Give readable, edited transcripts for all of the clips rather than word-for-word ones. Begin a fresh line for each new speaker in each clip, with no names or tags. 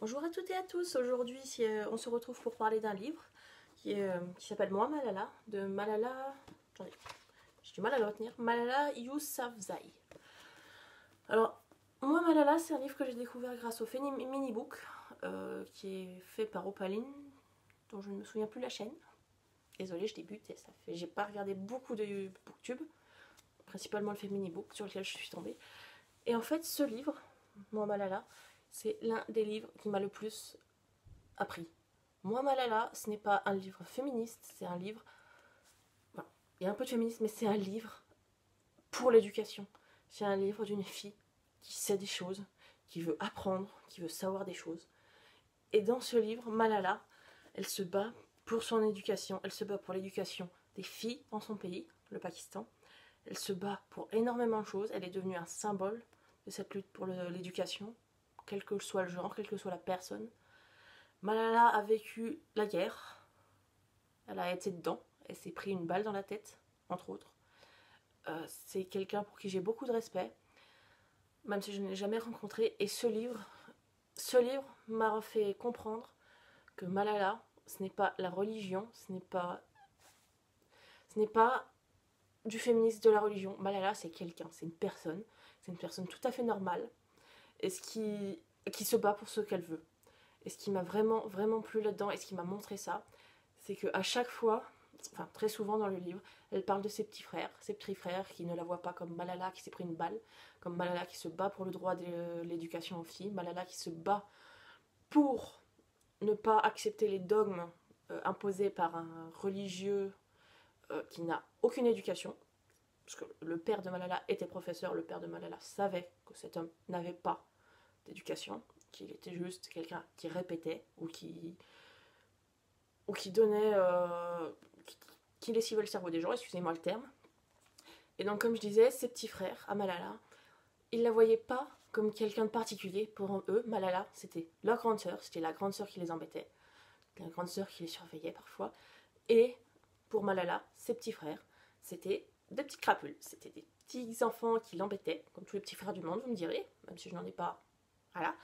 Bonjour à toutes et à tous, aujourd'hui on se retrouve pour parler d'un livre qui s'appelle Moi Malala, de Malala, attendez, j'ai du mal à le retenir, Malala Yousafzai. Alors, Moi Malala, c'est un livre que j'ai découvert grâce au mini-book qui est fait par Opaline, dont je ne me souviens plus la chaîne. Désolée, je débute et j'ai pas regardé beaucoup de booktube, principalement le mini-book sur lequel je suis tombée. Et en fait, ce livre, Moi Malala, c'est l'un des livres qui m'a le plus appris. Moi Malala, ce n'est pas un livre féministe, c'est un livre... Enfin, il y a un peu de féminisme, mais c'est un livre pour l'éducation. C'est un livre d'une fille qui sait des choses, qui veut apprendre, qui veut savoir des choses. Et dans ce livre, Malala, elle se bat pour son éducation, elle se bat pour l'éducation des filles dans son pays, le Pakistan. Elle se bat pour énormément de choses, elle est devenue un symbole de cette lutte pour l'éducation, quel que soit le genre, quelle que soit la personne. Malala a vécu la guerre, elle a été dedans, elle s'est pris une balle dans la tête, entre autres. C'est quelqu'un pour qui j'ai beaucoup de respect, même si je ne l'ai jamais rencontré. Et ce livre m'a fait comprendre que Malala, ce n'est pas la religion, ce n'est pas du féminisme de la religion. Malala, c'est quelqu'un, c'est une personne tout à fait normale, et qui se bat pour ce qu'elle veut. Et ce qui m'a vraiment, vraiment plu là-dedans, et ce qui m'a montré ça, c'est qu'à chaque fois, enfin très souvent dans le livre, elle parle de ses petits frères qui ne la voient pas comme Malala qui s'est pris une balle, comme Malala qui se bat pour le droit de l'éducation aux filles, Malala qui se bat pour ne pas accepter les dogmes imposés par un religieux qui n'a aucune éducation, parce que le père de Malala était professeur, le père de Malala savait que cet homme n'avait pas d'éducation, qu'il était juste quelqu'un qui répétait ou qui donnait qui lessivait le cerveau des gens, excusez-moi le terme. Et donc comme je disais, ses petits frères à Malala, ils la voyaient pas comme quelqu'un de particulier. Pour eux, Malala, c'était leur grande sœur, c'était la grande sœur qui les embêtait, la grande sœur qui les surveillait parfois. Et pour Malala, ses petits frères, c'était des petites crapules, c'était des petits enfants qui l'embêtaient, comme tous les petits frères du monde, vous me direz, même si je n'en ai pas. Voilà.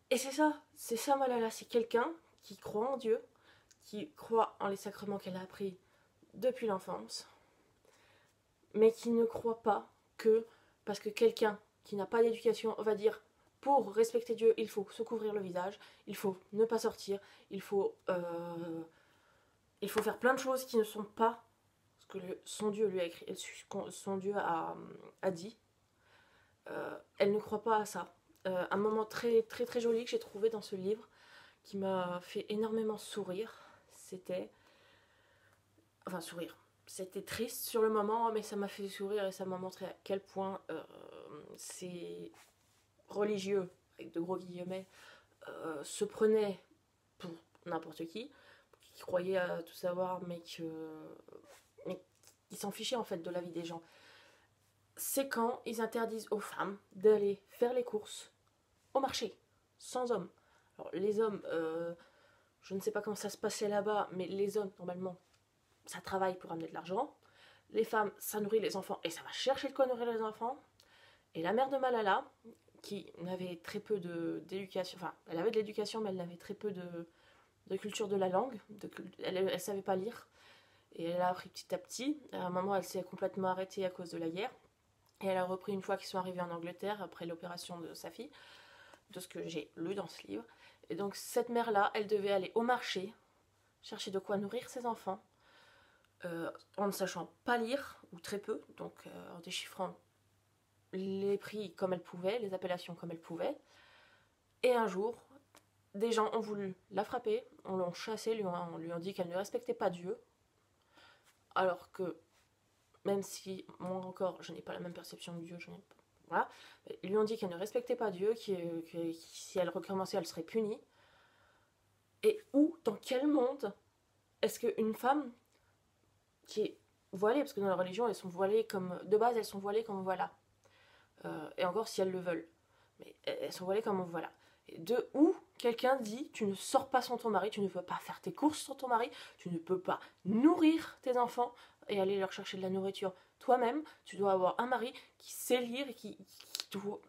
Et c'est ça Malala, c'est quelqu'un qui croit en Dieu, qui croit en les sacrements qu'elle a appris depuis l'enfance, mais qui ne croit pas que parce que quelqu'un qui n'a pas d'éducation va dire pour respecter Dieu, il faut se couvrir le visage, il faut ne pas sortir, il faut faire plein de choses qui ne sont pas ce que son Dieu lui a écrit, son Dieu a dit. Elle ne croit pas à ça. Un moment très très très joli que j'ai trouvé dans ce livre qui m'a fait énormément sourire, c'était sourire. C'était triste sur le moment, mais ça m'a fait sourire et ça m'a montré à quel point ces religieux, avec de gros guillemets, se prenaient pour n'importe qui croyaient à tout savoir, mais qui s'en fichaient en fait de la vie des gens. C'est quand ils interdisent aux femmes d'aller faire les courses au marché, sans hommes. Alors les hommes, je ne sais pas comment ça se passait là-bas, mais les hommes, normalement, ça travaille pour amener de l'argent. Les femmes, ça nourrit les enfants et ça va chercher de quoi nourrir les enfants. Et la mère de Malala, qui n'avait très peu d'éducation, enfin, elle avait de l'éducation, mais elle avait très peu de culture de la langue. Elle ne savait pas lire. Et elle a appris petit à petit. À un moment, elle s'est complètement arrêtée à cause de la guerre. Et elle a repris une fois qu'ils sont arrivés en Angleterre, après l'opération de sa fille, de ce que j'ai lu dans ce livre. Et donc, cette mère-là, elle devait aller au marché, chercher de quoi nourrir ses enfants, en ne sachant pas lire, ou très peu, donc en déchiffrant les prix comme elle pouvait, les appellations comme elle pouvait. Et un jour, des gens ont voulu la frapper, on l'ont chassée, on lui ont dit qu'elle ne respectait pas Dieu, alors que, même si, moi encore, je n'ai pas la même perception de Dieu, voilà, ils lui ont dit qu'elle ne respectait pas Dieu, que si elle recommençait, elle serait punie. Et où, dans quel monde, est-ce qu'une femme qui est voilées, parce que dans la religion, elles sont voilées comme... De base, elles sont voilées comme voilà. Et encore si elles le veulent. Mais elles sont voilées comme voilà. Et de où quelqu'un dit, tu ne sors pas sans ton mari, tu ne peux pas faire tes courses sans ton mari, tu ne peux pas nourrir tes enfants et aller leur chercher de la nourriture toi-même. Tu dois avoir un mari qui sait lire et qui doit...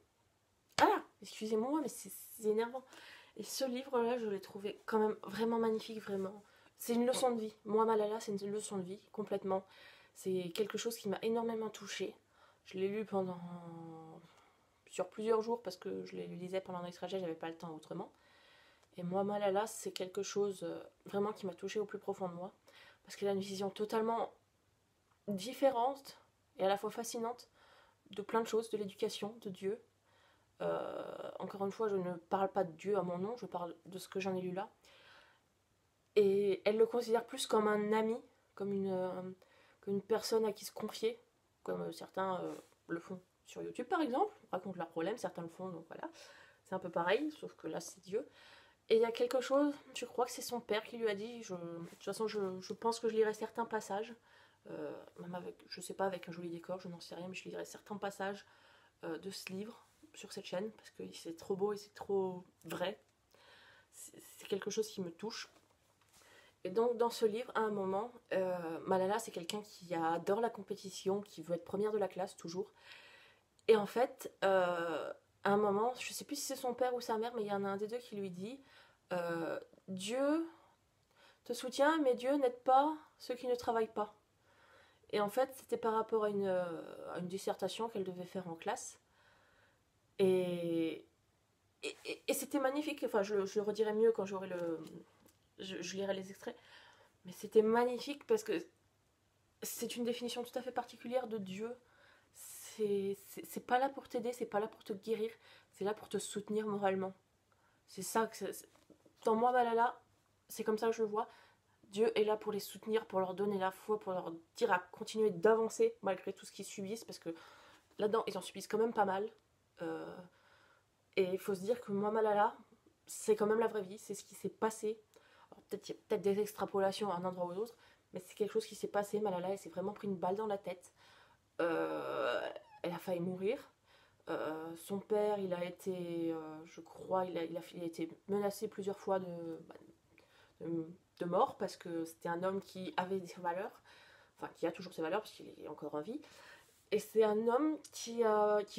Ah, excusez-moi, mais c'est énervant. Et ce livre-là, je l'ai trouvé quand même vraiment magnifique, vraiment. C'est une leçon de vie. Moi, Malala, c'est une leçon de vie, complètement. C'est quelque chose qui m'a énormément touchée. Je l'ai lu sur plusieurs jours parce que je le lisais pendant un trajet, j'avais pas le temps autrement. Et moi, Malala, c'est quelque chose vraiment qui m'a touchée au plus profond de moi. Parce qu'elle a une vision totalement différente et à la fois fascinante de plein de choses, de l'éducation, de Dieu. Encore une fois, je ne parle pas de Dieu à mon nom, je parle de ce que j'en ai lu là. Et elle le considère plus comme un ami, comme une personne à qui se confier, comme certains le font sur YouTube par exemple, racontent leurs problèmes, certains le font, donc voilà. C'est un peu pareil, sauf que là c'est Dieu. Et il y a quelque chose, je crois que c'est son père qui lui a dit, de toute façon je pense que je lirai certains passages, même avec, je sais pas, avec un joli décor, je n'en sais rien, mais je lirai certains passages de ce livre sur cette chaîne, parce que c'est trop beau et c'est trop vrai. C'est quelque chose qui me touche. Et donc dans ce livre, à un moment, Malala c'est quelqu'un qui adore la compétition, qui veut être première de la classe toujours. Et en fait, à un moment, je sais plus si c'est son père ou sa mère, mais il y en a un des deux qui lui dit Dieu te soutient, mais Dieu n'aide pas ceux qui ne travaillent pas. Et en fait, c'était par rapport à une dissertation qu'elle devait faire en classe. Et c'était magnifique. Enfin, je le redirai mieux quand j'aurai je lirai les extraits. Mais c'était magnifique parce que c'est une définition tout à fait particulière de Dieu. C'est pas là pour t'aider, c'est pas là pour te guérir, c'est là pour te soutenir moralement. C'est ça que dans moi, Malala, c'est comme ça que je le vois. Dieu est là pour les soutenir, pour leur donner la foi, pour leur dire à continuer d'avancer malgré tout ce qu'ils subissent, parce que là-dedans, ils en subissent quand même pas mal. Et il faut se dire que moi, Malala, c'est quand même la vraie vie, c'est ce qui s'est passé. Peut-être qu'il y a peut-être des extrapolations à un endroit ou à l'autre, mais c'est quelque chose qui s'est passé. Malala, elle s'est vraiment pris une balle dans la tête. Elle a failli mourir. Son père, il a été, je crois, il a été menacé plusieurs fois de mort parce que c'était un homme qui avait des valeurs, enfin qui a toujours ses valeurs parce qu'il est encore en vie. Et c'est un homme qui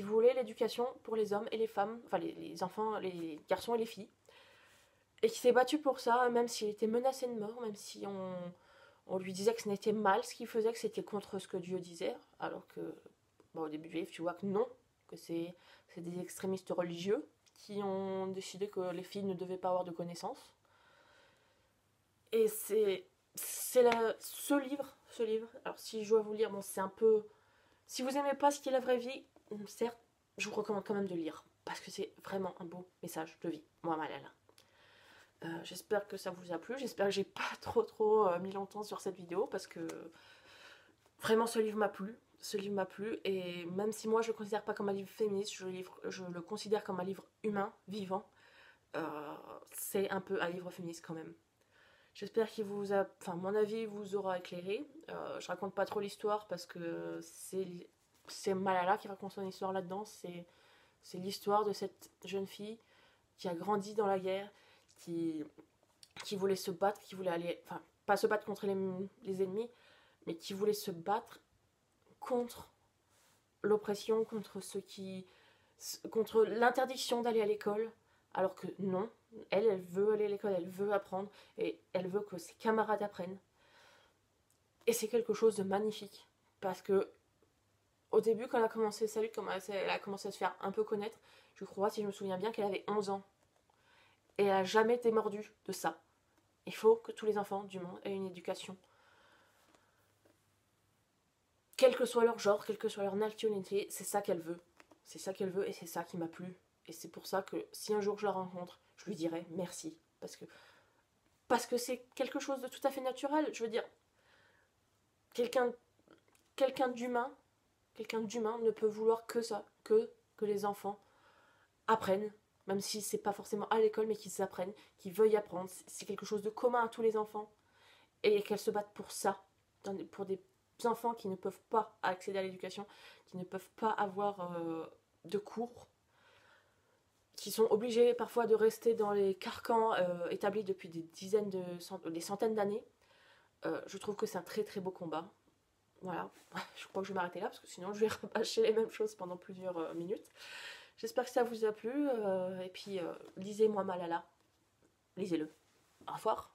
voulait l'éducation pour les hommes et les femmes, enfin les enfants, les garçons et les filles. Et qui s'est battu pour ça, même s'il était menacé de mort, même si on lui disait que ce n'était mal ce qu'il faisait, que c'était contre ce que Dieu disait, alors que au début du livre, tu vois que non, que c'est des extrémistes religieux qui ont décidé que les filles ne devaient pas avoir de connaissances. Et ce livre, alors si je dois vous lire, bon c'est un peu... Si vous aimez pas ce qui est la vraie vie, certes, je vous recommande quand même de lire, parce que c'est vraiment un beau message de vie, moi Malala. J'espère que ça vous a plu, j'espère que j'ai pas trop mis longtemps sur cette vidéo, parce que vraiment ce livre m'a plu. Ce livre m'a plu, et même si moi je le considère pas comme un livre féministe, je le considère comme un livre humain, vivant, c'est un peu un livre féministe quand même. J'espère qu'il vous a... Enfin, mon avis vous aura éclairé. Je raconte pas trop l'histoire parce que c'est Malala qui raconte son histoire là-dedans. C'est l'histoire de cette jeune fille qui a grandi dans la guerre, qui voulait se battre, qui voulait aller... Enfin, pas se battre contre les ennemis, mais qui voulait se battre contre l'oppression, contre l'interdiction d'aller à l'école, alors que non, elle veut aller à l'école, elle veut apprendre, et elle veut que ses camarades apprennent. Et c'est quelque chose de magnifique, parce que au début, quand elle a commencé sa lutte, quand elle a commencé à se faire un peu connaître, je crois, si je me souviens bien, qu'elle avait 11 ans. Et elle n'a jamais été mordue de ça. Il faut que tous les enfants du monde aient une éducation. Quel que soit leur genre, quelle que soit leur nationalité, c'est ça qu'elle veut. C'est ça qu'elle veut et c'est ça qui m'a plu. Et c'est pour ça que si un jour je la rencontre, je lui dirai merci. Parce que c'est quelque chose de tout à fait naturel. Je veux dire, quelqu'un d'humain ne peut vouloir que ça, que les enfants apprennent, même si c'est pas forcément à l'école, mais qu'ils apprennent, qu'ils veuillent apprendre. C'est quelque chose de commun à tous les enfants. Et qu'elles se battent pour ça, pour des enfants qui ne peuvent pas accéder à l'éducation, qui ne peuvent pas avoir de cours, qui sont obligés parfois de rester dans les carcans établis depuis des centaines d'années. Je trouve que c'est un très très beau combat. Voilà, je crois que je vais m'arrêter là parce que sinon je vais rabâcher les mêmes choses pendant plusieurs minutes. J'espère que ça vous a plu et puis lisez-moi Malala. lisez-le. Au revoir.